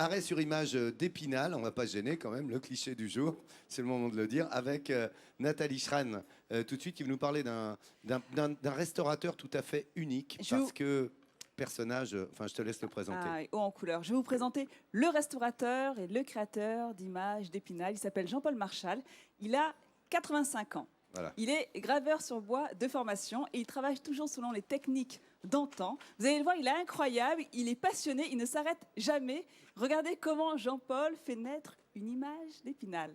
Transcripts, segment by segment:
arrêt sur image d'Épinal, on va pas se gêner quand même, le cliché du jour, c'est le moment de le dire, avec Nathalie Schran, tout de suite, qui va nous parler d'un restaurateur tout à fait unique, parce que personnage, enfin je te laisse le présenter. Ah, haut en couleur. Je vais vous présenter le restaurateur et le créateur d'images d'Épinal. Il s'appelle Jean-Paul Marchal. Il a 85 ans. Voilà. Il est graveur sur bois de formation et il travaille toujours selon les techniques d'antan. Vous allez le voir, il est incroyable, il est passionné, il ne s'arrête jamais. Regardez comment Jean-Paul fait naître une image d'Épinal.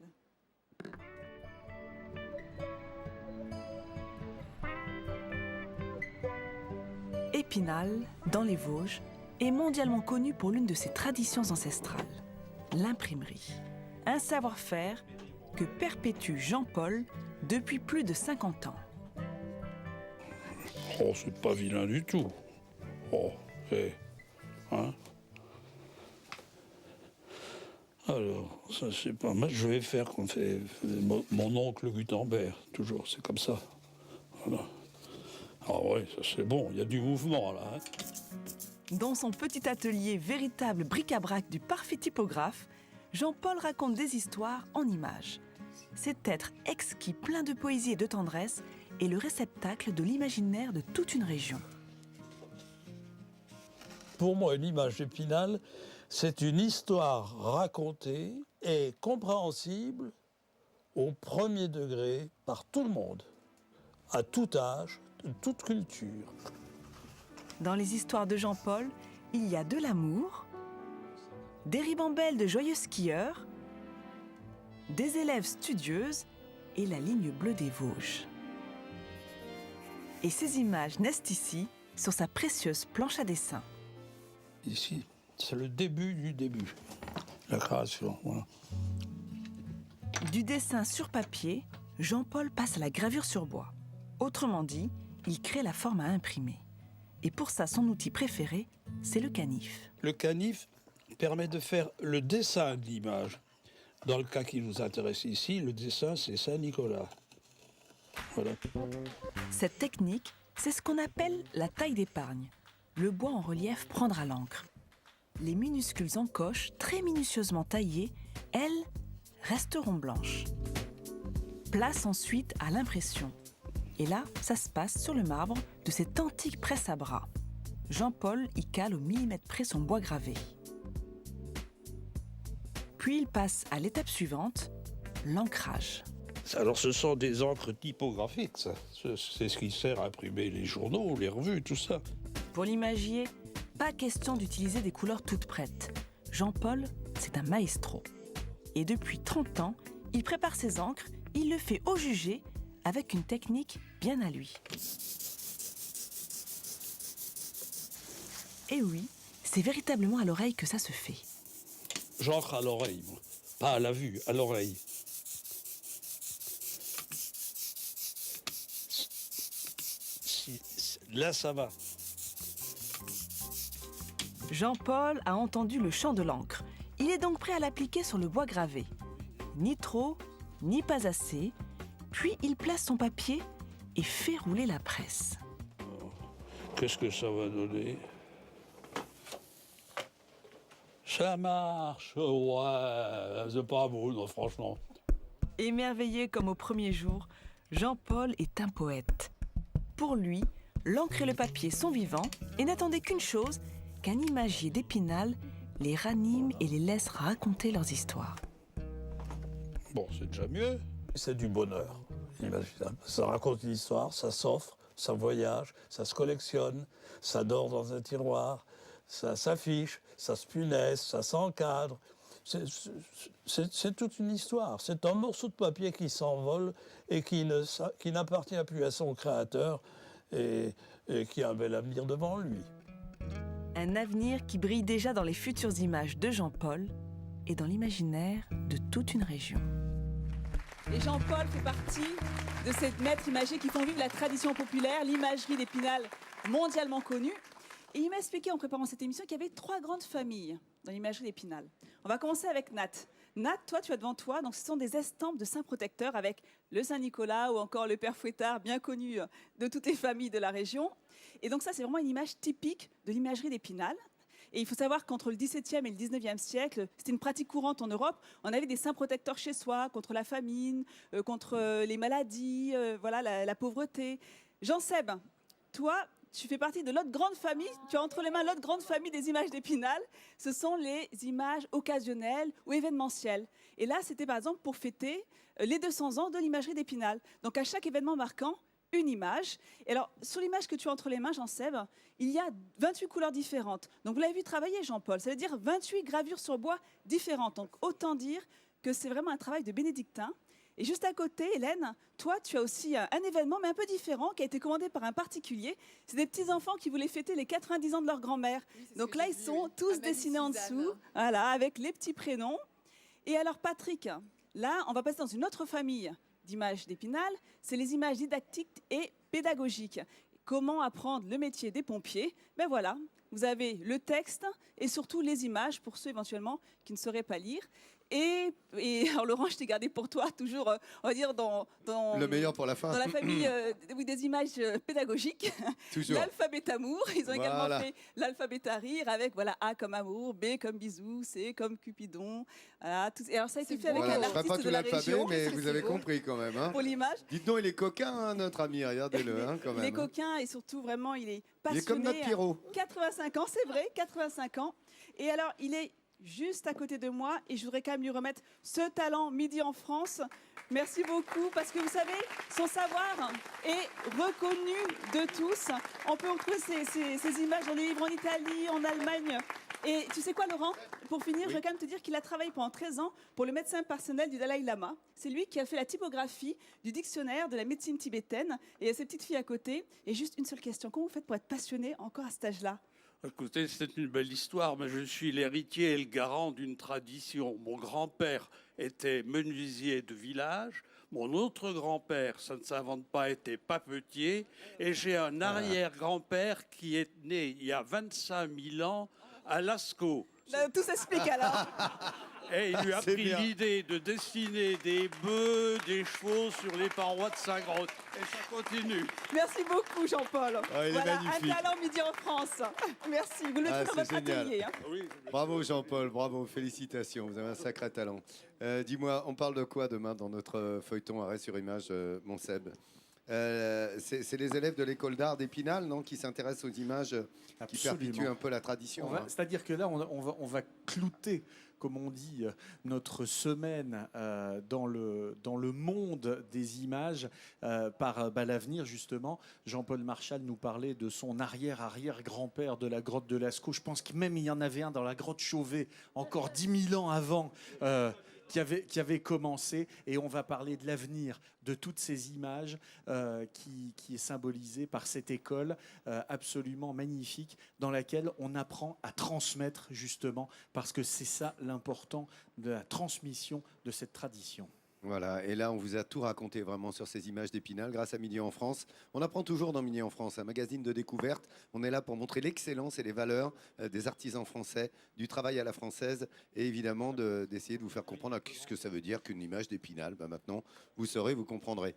Épinal, dans les Vosges, est mondialement connu pour l'une de ses traditions ancestrales, l'imprimerie. Un savoir-faire que perpétue Jean-Paul depuis plus de 50 ans. Oh, c'est pas vilain du tout. Oh, hein? Alors, ça c'est pas mal. Je vais faire comme fait mon oncle Gutenberg, toujours, c'est comme ça. Voilà. Ah ouais, ça c'est bon, il y a du mouvement là. Hein. Dans son petit atelier véritable bric-à-brac du parfait typographe, Jean-Paul raconte des histoires en images. Cet être exquis, plein de poésie et de tendresse, est le réceptacle de l'imaginaire de toute une région. Pour moi, une image d'Épinal, c'est une histoire racontée et compréhensible au premier degré par tout le monde, à tout âge, de toute culture. Dans les histoires de Jean-Paul, il y a de l'amour, des ribambelles de joyeux skieurs, des élèves studieuses et la ligne bleue des Vosges. Et ces images naissent ici, sur sa précieuse planche à dessin. Ici, c'est le début du début, la création. Voilà. Du dessin sur papier, Jean-Paul passe à la gravure sur bois. Autrement dit, il crée la forme à imprimer. Et pour ça, son outil préféré, c'est le canif. Le canif permet de faire le dessin de l'image. Dans le cas qui nous intéresse ici, le dessin, c'est Saint-Nicolas. Voilà. Cette technique, c'est ce qu'on appelle la taille d'épargne. Le bois en relief prendra l'encre. Les minuscules encoches, très minutieusement taillées, elles, resteront blanches. Place ensuite à l'impression. Et là, ça se passe sur le marbre de cette antique presse à bras. Jean-Paul y cale au millimètre près son bois gravé. Puis il passe à l'étape suivante, l'ancrage. Alors ce sont des encres typographiques, ça. C'est ce qui sert à imprimer les journaux, les revues, tout ça. Pour l'imagier, pas question d'utiliser des couleurs toutes prêtes. Jean-Paul, c'est un maestro. Et depuis 30 ans, il prépare ses encres, il le fait au jugé, avec une technique bien à lui. Et oui, c'est véritablement à l'oreille que ça se fait. J'encre à l'oreille, moi. Pas à la vue, à l'oreille. Là, ça va. Jean-Paul a entendu le chant de l'encre. Il est donc prêt à l'appliquer sur le bois gravé. Ni trop, ni pas assez. Puis il place son papier et fait rouler la presse. Qu'est-ce que ça va donner? Ça marche, ouais, c'est pas beau, non, franchement. Émerveillé comme au premier jour, Jean-Paul est un poète. Pour lui, l'encre et le papier sont vivants et n'attendaient qu'une chose, qu'un imagier d'Épinal les ranime et les laisse raconter leurs histoires. Bon, c'est déjà mieux. C'est du bonheur, l'imaginaire. Ça raconte une histoire, ça s'offre, ça voyage, ça se collectionne, ça dort dans un tiroir, ça s'affiche, ça se punaise, ça s'encadre. C'est toute une histoire. C'est un morceau de papier qui s'envole et qui n'appartient plus à son créateur et qui a un bel avenir devant lui. Un avenir qui brille déjà dans les futures images de Jean-Paul et dans l'imaginaire de toute une région. Et Jean-Paul fait partie de ces maîtres imagiers qui font vivre la tradition populaire, l'imagerie d'Épinal mondialement connue. Et il m'a expliqué en préparant cette émission qu'il y avait 3 grandes familles dans l'imagerie d'Épinal. On va commencer avec Nat. Nat, toi, tu as devant toi, donc ce sont des estampes de saints protecteurs avec le Saint-Nicolas ou encore le Père Fouettard, bien connu de toutes les familles de la région. Et donc ça, c'est vraiment une image typique de l'imagerie d'Épinal. Et il faut savoir qu'entre le XVIIe et le XIXe siècle, c'était une pratique courante en Europe. On avait des saints protecteurs chez soi contre la famine, contre les maladies, voilà, la pauvreté. Jean-Seb, toi, tu fais partie de l'autre grande famille, tu as entre les mains l'autre grande famille des images d'Épinal. Ce sont les images occasionnelles ou événementielles. Et là, c'était par exemple pour fêter les 200 ans de l'imagerie d'Épinal. Donc à chaque événement marquant, une image. Et alors, sur l'image que tu as entre les mains, Jean-Seb, il y a 28 couleurs différentes. Donc vous l'avez vu travailler, Jean-Paul, ça veut dire 28 gravures sur bois différentes. Donc autant dire que c'est vraiment un travail de bénédictin. Et juste à côté, Hélène, toi, tu as aussi un événement, mais un peu différent, qui a été commandé par un particulier. C'est des petits-enfants qui voulaient fêter les 90 ans de leur grand-mère. Oui, donc là, ils sont tous dessinés en dessous, Suzanne. voilà, avec les petits prénoms. Et alors, Patrick, là, on va passer dans une autre famille d'images d'Épinal. C'est les images didactiques et pédagogiques. Comment apprendre le métier des pompiers? Ben voilà, vous avez le texte et surtout les images pour ceux éventuellement qui ne sauraient pas lire. Et alors Laurent, je t'ai gardé pour toi, toujours, on va dire, dans Le meilleur pour la fin. dans la famille oui, des images pédagogiques. Toujours. L'alphabet amour, ils ont Voilà. également fait l'alphabet à rire avec voilà, A comme amour, B comme bisou, C comme Cupidon. Voilà, tout. Et alors ça a été C'est fait avec beau. Voilà, un je ne ferai artiste pas de tout la l'alphabet, région. mais C'est vous avez beau. compris quand même. Hein. Pour l'image. Dites donc, il est coquin, hein, notre ami, regardez-le hein, quand même. Il est hein. coquin et surtout vraiment il est Il passionné. est comme notre Pierrot. 85 ans, c'est vrai, 85 ans. Et alors il est juste à côté de moi et je voudrais quand même lui remettre ce talent Midi en France. Merci beaucoup parce que vous savez, son savoir est reconnu de tous. On peut retrouver ces images dans les livres en Italie, en Allemagne. Et tu sais quoi, Laurent? Pour finir, je vais quand même te dire qu'il a travaillé pendant 13 ans pour le médecin personnel du Dalai Lama. C'est lui qui a fait la typographie du dictionnaire de la médecine tibétaine. Et il y a ses petites filles à côté. Et juste une seule question, comment vous faites pour être passionné encore à cet âge-là? Écoutez, c'est une belle histoire, mais je suis l'héritier et le garant d'une tradition. Mon grand-père était menuisier de village. Mon autre grand-père, ça ne s'invente pas, était papetier. Et j'ai un arrière-grand-père qui est né il y a 25 000 ans à Lascaux. Tout s'explique alors. Et il lui a C'est pris bien. l'idée de dessiner des bœufs, des chevaux sur les parois de Saint-Grotte. Et ça continue. Merci beaucoup, Jean-Paul. Ah, il est voilà, magnifique. un talent Midi en France. Merci. Vous le Ah, trouvez dans c'est votre génial. atelier. Hein. Oui, Bravo Jean-Paul, bravo, félicitations, vous avez un sacré talent. Dis-moi, on parle de quoi demain dans notre feuilleton Arrêt sur image, mon Seb? C'est les élèves de l'école d'art d'Épinal, non, qui s'intéressent aux images, qui Absolument. perpétuent un peu la tradition. hein. C'est-à-dire que là, on va clouter, comme on dit, notre semaine dans le monde des images par l'avenir, justement. Jean-Paul Marchal nous parlait de son arrière-arrière-grand-père de la grotte de Lascaux. Je pense que même il y en avait un dans la grotte Chauvet, encore 10 000 ans avant. Qui avait commencé, et on va parler de l'avenir de toutes ces images qui est symbolisée par cette école absolument magnifique dans laquelle on apprend à transmettre justement, parce que c'est ça l'important de la transmission de cette tradition. Voilà, et là on vous a tout raconté vraiment sur ces images d'Épinal grâce à Midi en France. On apprend toujours dans Midi en France, un magazine de découverte. On est là pour montrer l'excellence et les valeurs des artisans français, du travail à la française, et évidemment d'essayer de vous faire comprendre ce que ça veut dire qu'une image d'Épinal. Ben maintenant, vous saurez, vous comprendrez.